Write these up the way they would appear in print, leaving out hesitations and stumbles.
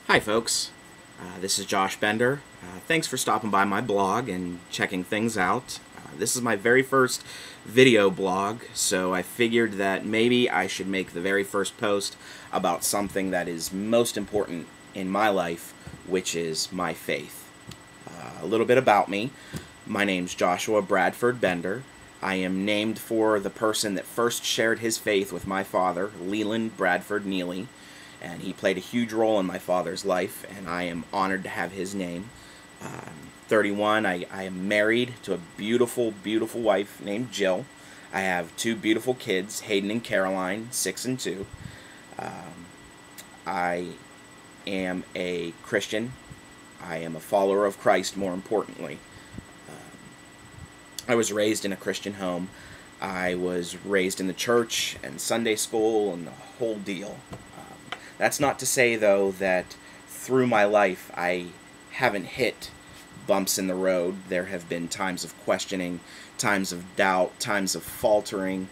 Hi folks, this is Josh Bender. Thanks for stopping by my blog and checking things out. This is my very first video blog, so I figured that maybe I should make the very first post about something that is most important in my life, which is my faith. A little bit about me. My name's Joshua Bradford Bender. I am named for the person that first shared his faith with my father, Leland Bradford Neely, and he played a huge role in my father's life, and I am honored to have his name. 31, I am married to a beautiful, beautiful wife named Jill. I have two beautiful kids, Hayden and Caroline, 6 and 2. I am a Christian. I am a follower of Christ, more importantly. I was raised in a Christian home. I was raised in the church and Sunday school and the whole deal. That's not to say, though, that through my life I haven't hit bumps in the road. There have been times of questioning, times of doubt, times of faltering,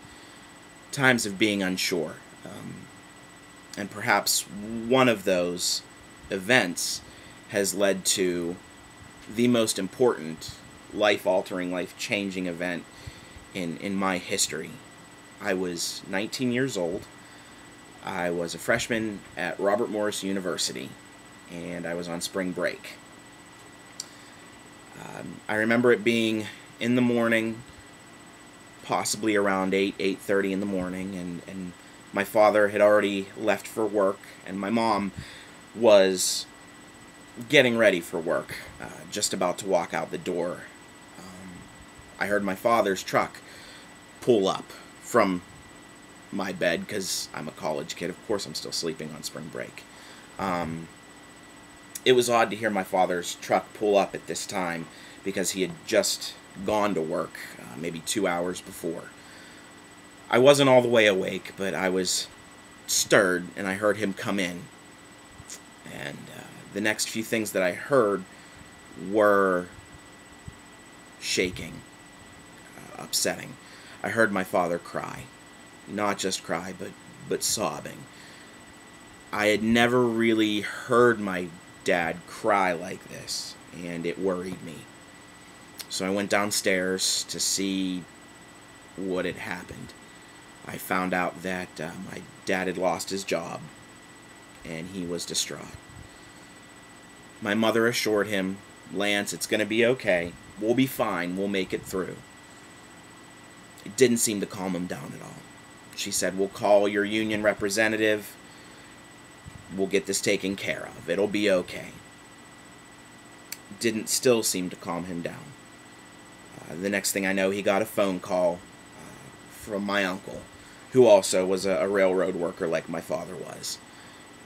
times of being unsure. And perhaps one of those events has led to the most important life-altering, life-changing event in my history. I was 19 years old. I was a freshman at Robert Morris University, and I was on spring break. I remember it being in the morning, possibly around 8:30 in the morning, and my father had already left for work, and my mom was getting ready for work, just about to walk out the door. I heard my father's truck pull up from my bed, because I'm a college kid. Of course I'm still sleeping on spring break. It was odd to hear my father's truck pull up at this time, because he had just gone to work maybe 2 hours before. I wasn't all the way awake, but I was stirred, and I heard him come in. And the next few things that I heard were shaking, upsetting. I heard my father cry. Not just cry, but sobbing. I had never really heard my dad cry like this, and it worried me. So I went downstairs to see what had happened. I found out that my dad had lost his job, and he was distraught. My mother assured him, "Lance, it's going to be okay. We'll be fine. We'll make it through." It didn't seem to calm him down at all. She said, "We'll call your union representative. We'll get this taken care of. It'll be okay." Didn't still seem to calm him down. The next thing I know, he got a phone call from my uncle, who also was a railroad worker like my father was.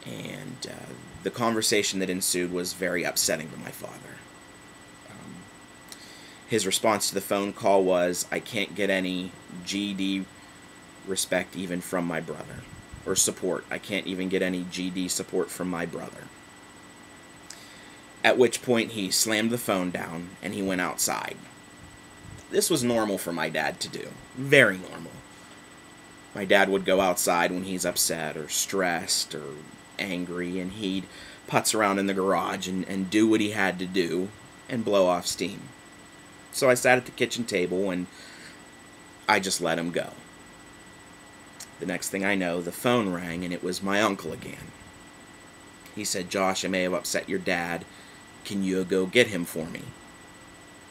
And the conversation that ensued was very upsetting to my father. His response to the phone call was, "I can't get any GED respect even from my brother, or support. I can't even get any GD support from my brother." At which point he slammed the phone down and he went outside. This was normal for my dad to do. Very normal. My dad would go outside when he's upset or stressed or angry, and he'd putz around in the garage and do what he had to do and blow off steam. So I sat at the kitchen table and I just let him go. The next thing I know, the phone rang, and it was my uncle again. He said, "Josh, I may have upset your dad. Can you go get him for me?"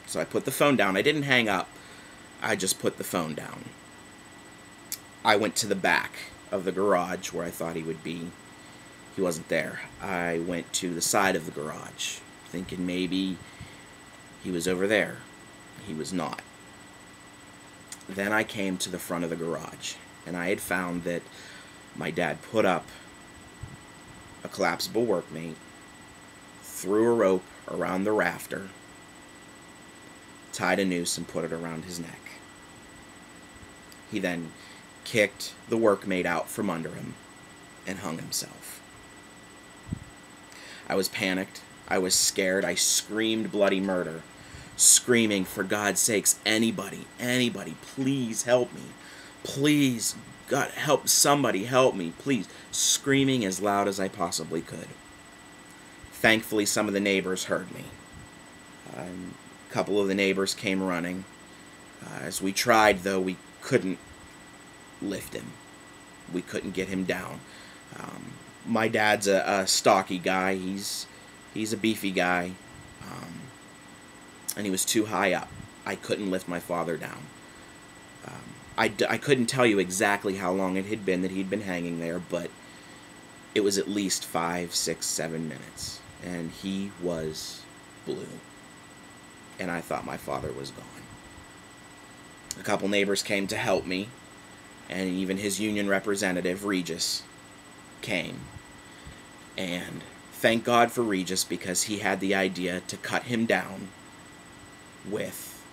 So I put the phone down. I didn't hang up. I just put the phone down. I went to the back of the garage where I thought he would be. He wasn't there. I went to the side of the garage, thinking maybe he was over there. He was not. Then I came to the front of the garage, and I had found that my dad put up a collapsible workmate, threw a rope around the rafter, tied a noose, and put it around his neck. He then kicked the workmate out from under him and hung himself. I was panicked. I was scared. I screamed bloody murder, screaming, "For God's sakes, anybody, please help me. Please, God, help, somebody help me, please," screaming as loud as I possibly could. Thankfully, some of the neighbors heard me. A couple of the neighbors came running. As we tried, though, we couldn't lift him. We couldn't get him down. My dad's a stocky guy. He's a beefy guy. And he was too high up. I couldn't lift my father down. I couldn't tell you exactly how long it had been that he'd been hanging there, but it was at least 5, 6, 7 minutes. And he was blue. And I thought my father was gone. A couple neighbors came to help me, and even his union representative, Regis, came. And thank God for Regis, because he had the idea to cut him down with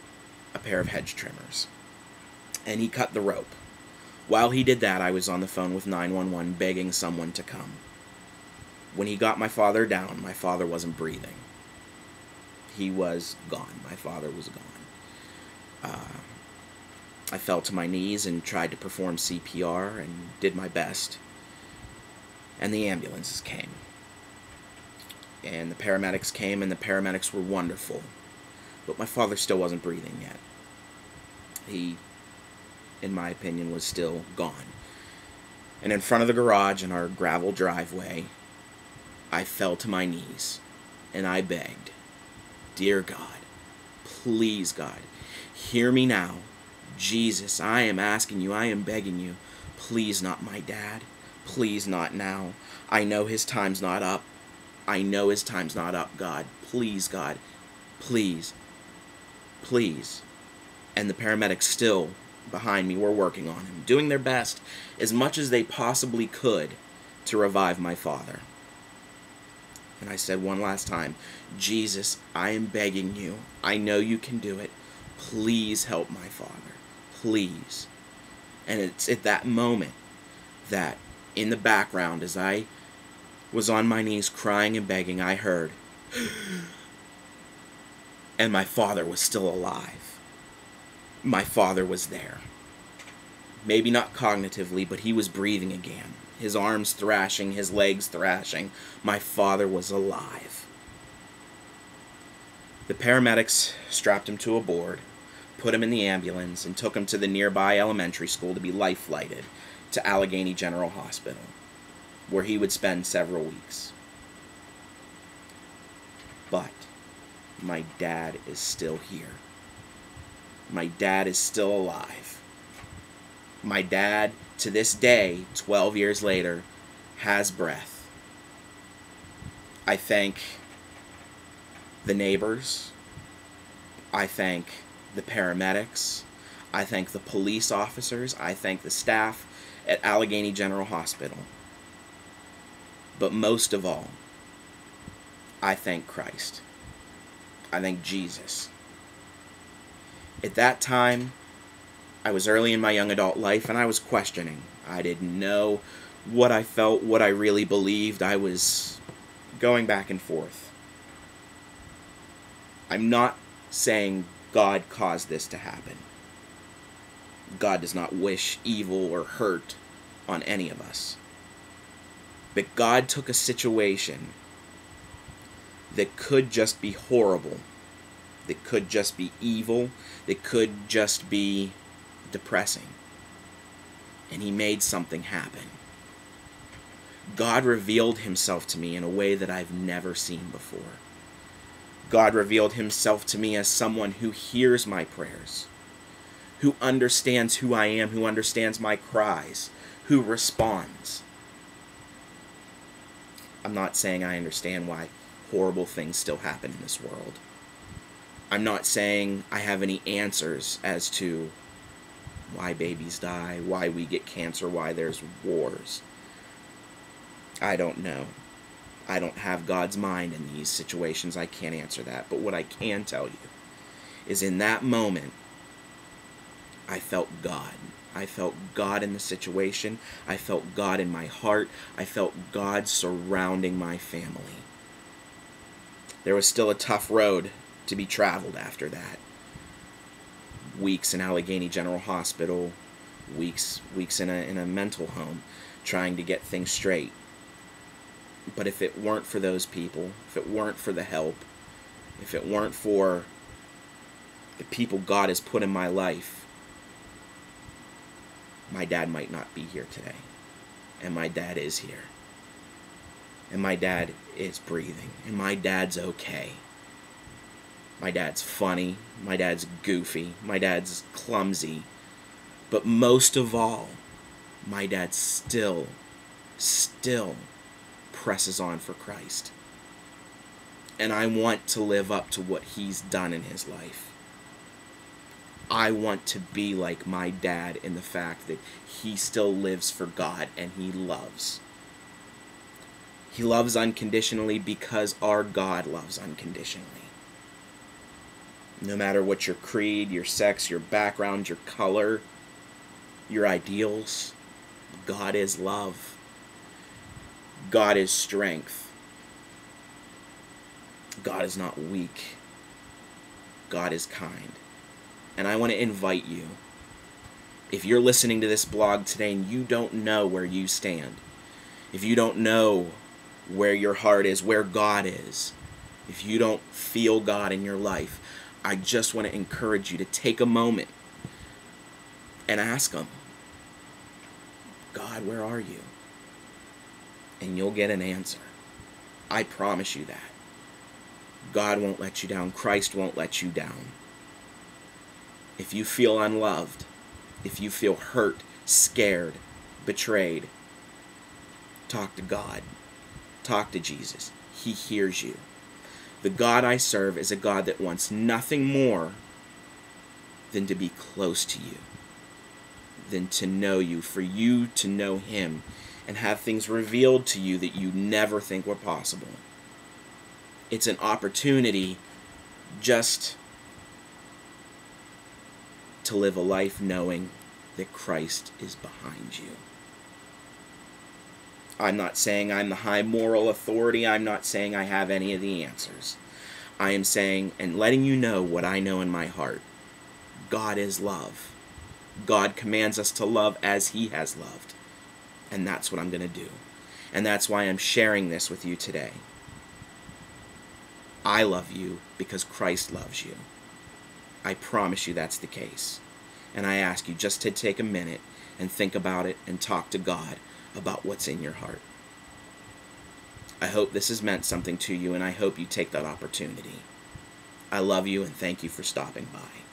a pair of hedge trimmers. And he cut the rope. While he did that, I was on the phone with 911 begging someone to come. When he got my father down, my father wasn't breathing. He was gone. My father was gone. I fell to my knees and tried to perform CPR and did my best. And the ambulances came. And the paramedics came, and the paramedics were wonderful. But my father still wasn't breathing yet. He, in my opinion, was still gone. And in front of the garage in our gravel driveway, I fell to my knees, and I begged, "Dear God, please God, hear me now. Jesus, I am asking you, I am begging you, please not my dad, please not now. I know his time's not up. I know his time's not up, God. Please, God, please, please." And the paramedics still behind me were working on him, doing their best as much as they possibly could to revive my father. And I said one last time, "Jesus, I am begging you. I know you can do it. Please help my father. Please." And it's at that moment that in the background, as I was on my knees crying and begging, I heard, and my father was still alive. My father was there. Maybe not cognitively, but he was breathing again. His arms thrashing, his legs thrashing. My father was alive. The paramedics strapped him to a board, put him in the ambulance, and took him to the nearby elementary school to be life-flighted to Allegheny General Hospital, where he would spend several weeks. But my dad is still here. My dad is still alive. My dad, to this day, 12 years later, has breath. I thank the neighbors. I thank the paramedics. I thank the police officers. I thank the staff at Allegheny General Hospital. But most of all, I thank Christ. I thank Jesus. At that time, I was early in my young adult life, and I was questioning. I didn't know what I felt, what I really believed. I was going back and forth. I'm not saying God caused this to happen. God does not wish evil or hurt on any of us. But God took a situation that could just be horrible, that could just be evil, that could just be depressing, and He made something happen. God revealed Himself to me in a way that I've never seen before. God revealed Himself to me as someone who hears my prayers, who understands who I am, who understands my cries, who responds. I'm not saying I understand why horrible things still happen in this world. I'm not saying I have any answers as to why babies die, why we get cancer, why there's wars. I don't know. I don't have God's mind in these situations. I can't answer that. But what I can tell you is in that moment, I felt God. I felt God in the situation. I felt God in my heart. I felt God surrounding my family. There was still a tough road to be traveled after that. Weeks in Allegheny General Hospital, weeks in a mental home, trying to get things straight. But if it weren't for those people, if it weren't for the help, if it weren't for the people God has put in my life, my dad might not be here today. And my dad is here. And my dad is breathing. And my dad's okay. My dad's funny. My dad's goofy. My dad's clumsy. But most of all, my dad still presses on for Christ. And I want to live up to what he's done in his life. I want to be like my dad in the fact that he still lives for God and he loves. He loves unconditionally because our God loves unconditionally. No matter what your creed, your sex, your background, your color, your ideals, God is love. God is strength. God is not weak. God is kind. And I want to invite you, if you're listening to this blog today and you don't know where you stand, if you don't know where your heart is, where God is, if you don't feel God in your life, I just want to encourage you to take a moment and ask him, God, where are you? And you'll get an answer. I promise you that. God won't let you down. Christ won't let you down. If you feel unloved, if you feel hurt, scared, betrayed, talk to God. Talk to Jesus. He hears you. The God I serve is a God that wants nothing more than to be close to you, than to know you, for you to know him, and have things revealed to you that you never think were possible. It's an opportunity just to live a life knowing that Christ is behind you. I'm not saying I'm the high moral authority. I'm not saying I have any of the answers. I am saying and letting you know what I know in my heart. God is love. God commands us to love as he has loved. And that's what I'm going to do. And that's why I'm sharing this with you today. I love you because Christ loves you. I promise you that's the case. And I ask you just to take a minute and think about it and talk to God about what's in your heart. I hope this has meant something to you, and I hope you take that opportunity. I love you, and thank you for stopping by.